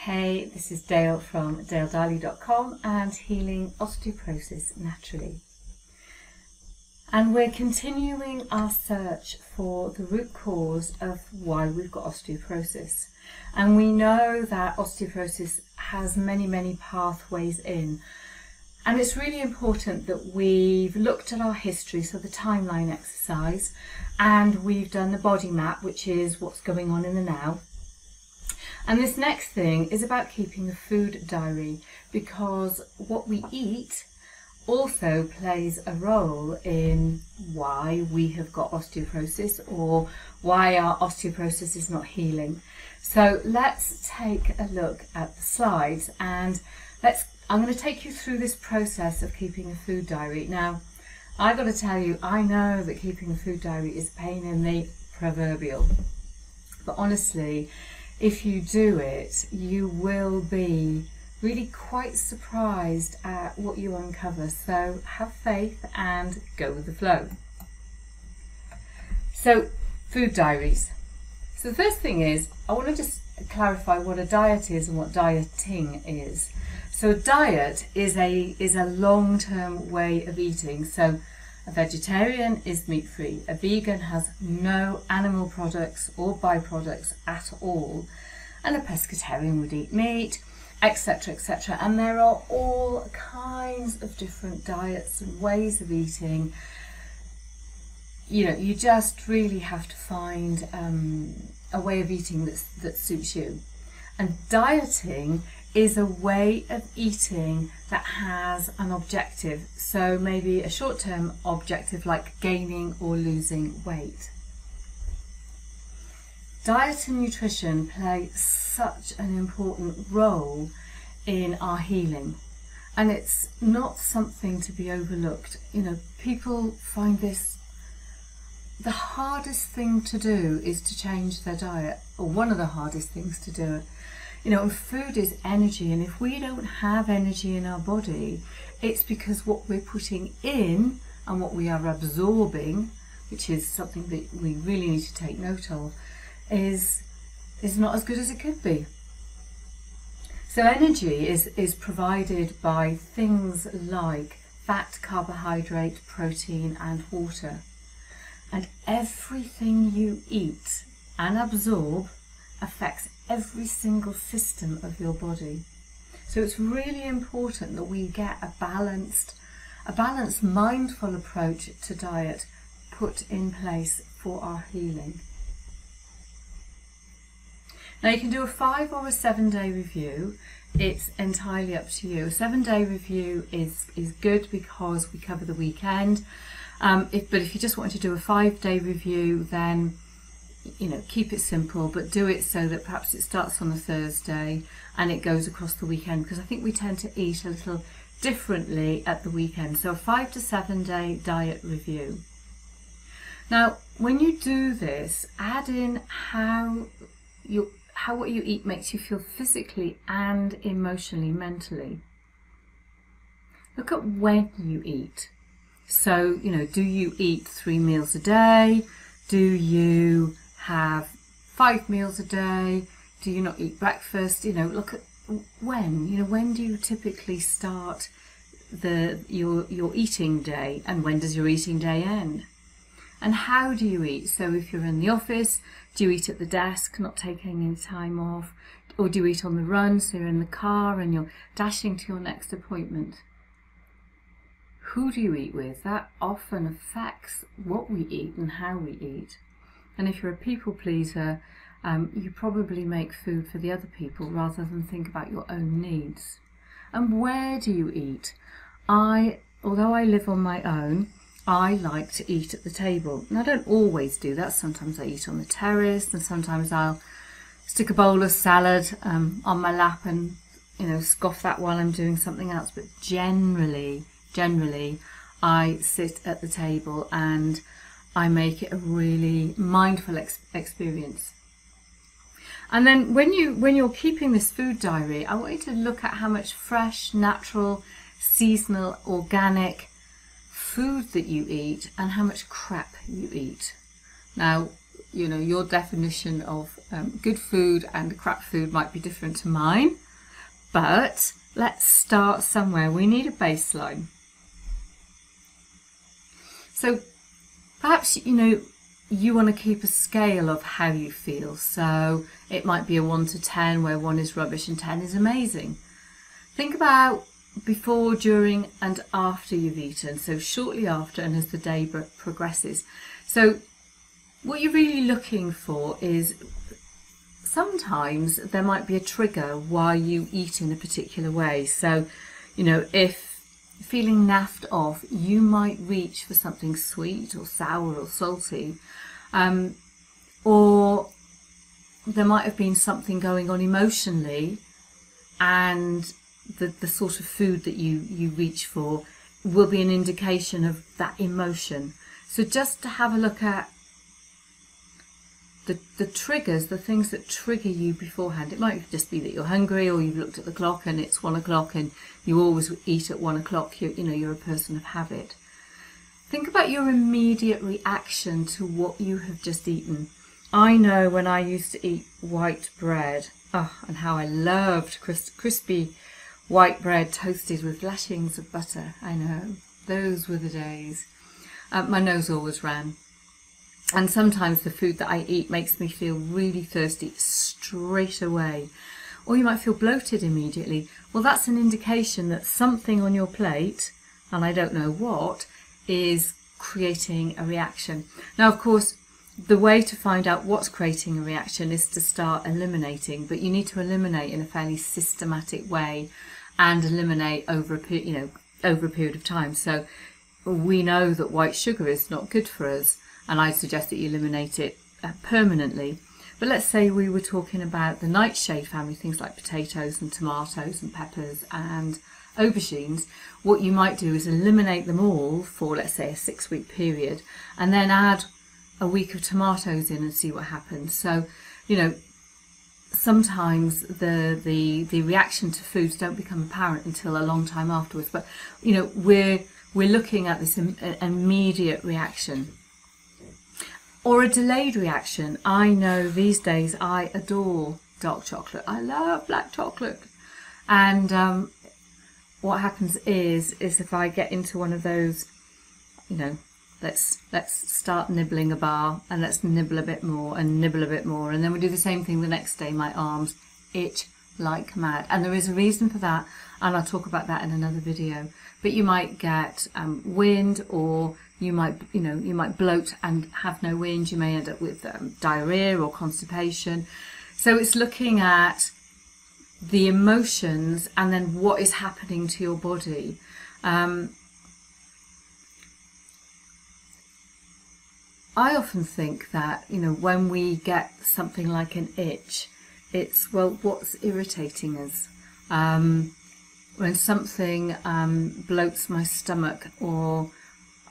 Hey, this is Dale from daledarley.com and Healing Osteoporosis Naturally. And we're continuing our search for the root cause of why we've got osteoporosis. And we know that osteoporosis has many pathways in. And it's really important that we've looked at our history, so the timeline exercise, and we've done the body map, which is what's going on in the now. And this next thing is about keeping a food diary, because what we eat also plays a role in why we have got osteoporosis or why our osteoporosis is not healing. So let's take a look at the slides, and I'm going to take you through this process of keeping a food diary. Now, I've got to tell you, I know that keeping a food diary is pain in the proverbial, but honestly, if you do it, you will be really quite surprised at what you uncover. So have faith and go with the flow. So, food diaries. So the first thing is, I want to just clarify what a diet is and what dieting is. So a diet is a long-term way of eating. So a vegetarian is meat-free. A vegan has no animal products or byproducts at all. And a pescatarian would eat meat, etc., etc. And there are all kinds of different diets and ways of eating. You know, you just really have to find a way of eating that suits you. And dieting is a way of eating that has an objective. So maybe a short-term objective like gaining or losing weight. Diet and nutrition play such an important role in our healing. And it's not something to be overlooked. You know, people find this, the hardest thing to do is to change their diet, or one of the hardest things to do. You know, food is energy, and if we don't have energy in our body, it's because what we're putting in and what we are absorbing, which is something that we really need to take note of, is not as good as it could be. So energy is provided by things like fat, carbohydrate, protein and water. And everything you eat and absorb affects every single system of your body. So it's really important that we get a balanced, mindful approach to diet put in place for our healing. Now you can do a 5 or a 7 day review. It's entirely up to you. A 7 day review is good because we cover the weekend. But if you just want to do a 5 day review, then you know, keep it simple, but do it so that perhaps it starts on a Thursday and it goes across the weekend, because I think we tend to eat a little differently at the weekend. So a 5 to 7 day diet review. Now, when you do this, add in how what you eat makes you feel physically and emotionally, mentally. Look at when you eat. So, you know, do you eat 3 meals a day? Do you have 5 meals a day? Do you not eat breakfast? You know, look at when. You know, when do you typically start your eating day, and when does your eating day end? And how do you eat? So if you're in the office, do you eat at the desk, not taking any time off? Or do you eat on the run, so you're in the car and you're dashing to your next appointment? Who do you eat with? That often affects what we eat and how we eat. And if you're a people pleaser, you probably make food for the other people rather than think about your own needs. And where do you eat? Although I live on my own, I like to eat at the table. And I don't always do that. Sometimes I eat on the terrace, and sometimes I'll stick a bowl of salad on my lap and, you know, scoff that while I'm doing something else. But generally, I sit at the table and I make it a really mindful experience. And then when you're keeping this food diary, I want you to look at how much fresh, natural, seasonal, organic food that you eat and how much crap you eat. Now, you know, your definition of good food and crap food might be different to mine, but let's start somewhere. We need a baseline. So perhaps, you know, you want to keep a scale of how you feel. So it might be a 1 to 10, where 1 is rubbish and 10 is amazing. Think about before, during and after you've eaten, so shortly after and as the day progresses. So what you're really looking for is, sometimes there might be a trigger why you eat in a particular way. So, you know, if feeling naffed off, you might reach for something sweet or sour or salty, or there might have been something going on emotionally, and the sort of food that you reach for will be an indication of that emotion. So just to have a look at the triggers, the things that trigger you beforehand. It might just be that you're hungry, or you've looked at the clock and it's 1 o'clock and you always eat at 1 o'clock. You know, you're a person of habit. Think about your immediate reaction to what you have just eaten. I know when I used to eat white bread, and how I loved crispy white bread toasted with lashings of butter. I know, those were the days. My nose always ran. And sometimes the food that I eat makes me feel really thirsty straight away. Or you might feel bloated immediately. Well, that's an indication that something on your plate, and I don't know what, is creating a reaction. Now, of course, the way to find out what's creating a reaction is to start eliminating, but you need to eliminate in a fairly systematic way and eliminate over a period of time. So we know that white sugar is not good for us, and I'd suggest that you eliminate it permanently. But let's say we were talking about the nightshade family, things like potatoes and tomatoes and peppers and aubergines. What you might do is eliminate them all for, let's say, a 6-week period, and then add a week of tomatoes in and see what happens. So, you know, sometimes the reaction to foods don't become apparent until a long time afterwards. But, you know, we're looking at this immediate reaction. Or a delayed reaction. I know these days I adore dark chocolate. I love black chocolate. And what happens is if I get into one of those, you know, let's start nibbling a bar, and let's nibble a bit more and nibble a bit more, and then we do the same thing the next day. My arms itch like mad, and there is a reason for that, and I'll talk about that in another video. But you might get wind, or you might bloat and have no wind. You may end up with diarrhea or constipation. So it's looking at the emotions and then what is happening to your body. I often think that, you know, when we get something like an itch, it's, well, what's irritating us? When something bloats my stomach, or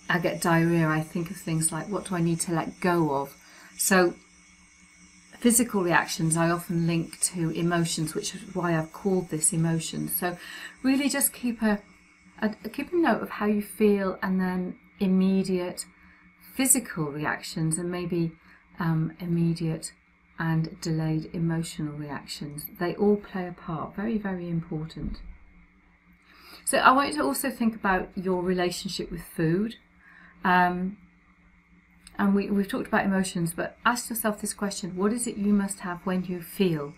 I get diarrhea, I think of things like, what do I need to let go of? So physical reactions I often link to emotions, which is why I've called this emotions. So really just keep a note of how you feel, and then immediate physical reactions, and maybe immediate and delayed emotional reactions. They all play a part, very, very important. So I want you to also think about your relationship with food. And we've talked about emotions, but ask yourself this question: what is it you must have when you feel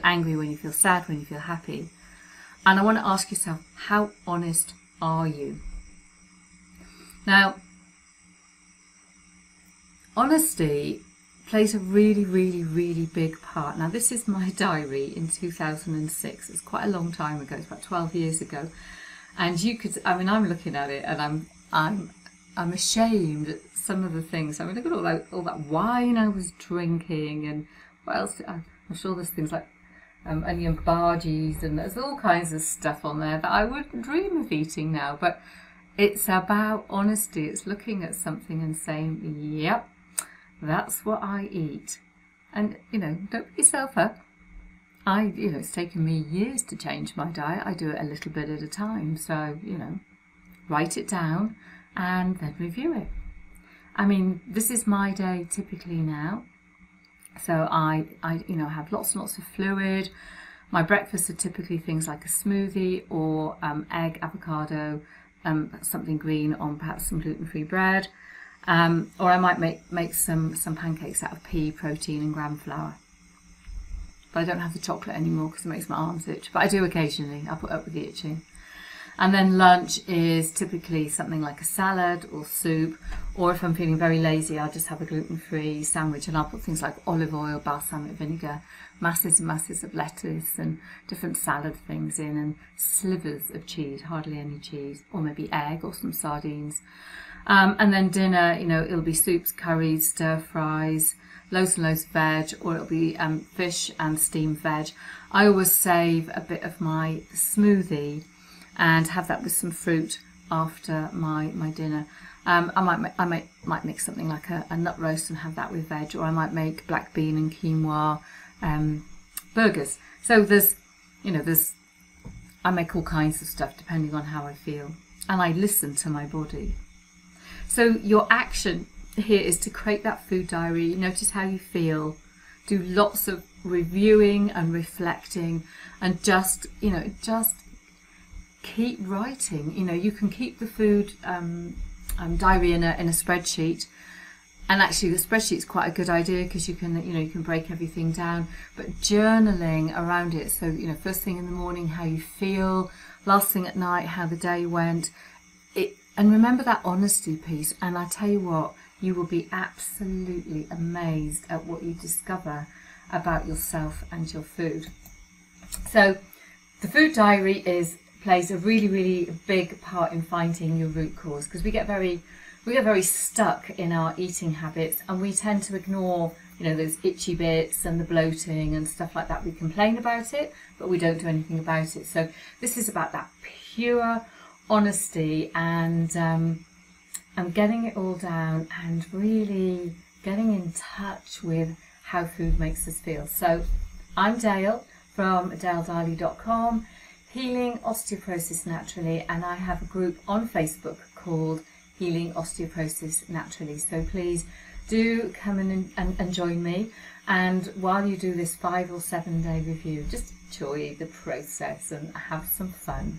angry, when you feel sad, when you feel happy? And I want to ask yourself, how honest are you? Now, honesty plays a really, really, really big part. Now, this is my diary in 2006. It's quite a long time ago. It's about 12 years ago. And you could, I mean, I'm looking at it and I'm ashamed at some of the things. I mean, look at all that wine I was drinking, and what else? I'm sure there's things like onion bhajis, and there's all kinds of stuff on there that I wouldn't dream of eating now. But it's about honesty. It's looking at something and saying, yep, that's what I eat. And, you know, don't beat yourself up. It's taken me years to change my diet. I do it a little bit at a time. So, you know, write it down and then review it. I mean, this is my day typically now. So I have lots and lots of fluid. My breakfasts are typically things like a smoothie or egg, avocado, something green on perhaps some gluten-free bread. Or I might make some pancakes out of pea protein and gram flour. But I don't have the chocolate anymore because it makes my arms itch. But I do occasionally. I put up with the itching. And then lunch is typically something like a salad or soup, or if I'm feeling very lazy, I'll just have a gluten-free sandwich, and I'll put things like olive oil, balsamic vinegar, masses and masses of lettuce and different salad things in, and slivers of cheese, hardly any cheese, or maybe egg or some sardines. And then dinner, it'll be soups, curries, stir fries, loads and loads of veg, or it'll be fish and steamed veg. I always save a bit of my smoothie and have that with some fruit after my dinner. I might make something like a nut roast and have that with veg, or I might make black bean and quinoa burgers. So I make all kinds of stuff depending on how I feel, and I listen to my body. So your action here is to create that food diary. Notice how you feel. Do lots of reviewing and reflecting, and just keep writing. You can keep the food diary in a spreadsheet, and actually the spreadsheet is quite a good idea because you can break everything down. But journaling around it, so first thing in the morning how you feel, last thing at night how the day went, and remember that honesty piece. And I tell you what, you will be absolutely amazed at what you discover about yourself and your food. So the food diary plays a really, really big part in finding your root cause, because we get very stuck in our eating habits, and we tend to ignore those itchy bits and the bloating and stuff like that. We complain about it, but we don't do anything about it. So this is about that pure honesty and getting it all down and really getting in touch with how food makes us feel. So I'm Dale from daledarley.com, Healing Osteoporosis Naturally, and I have a group on Facebook called Healing Osteoporosis Naturally. So please do come in and join me, and while you do this 5 or 7 day review, just enjoy the process and have some fun.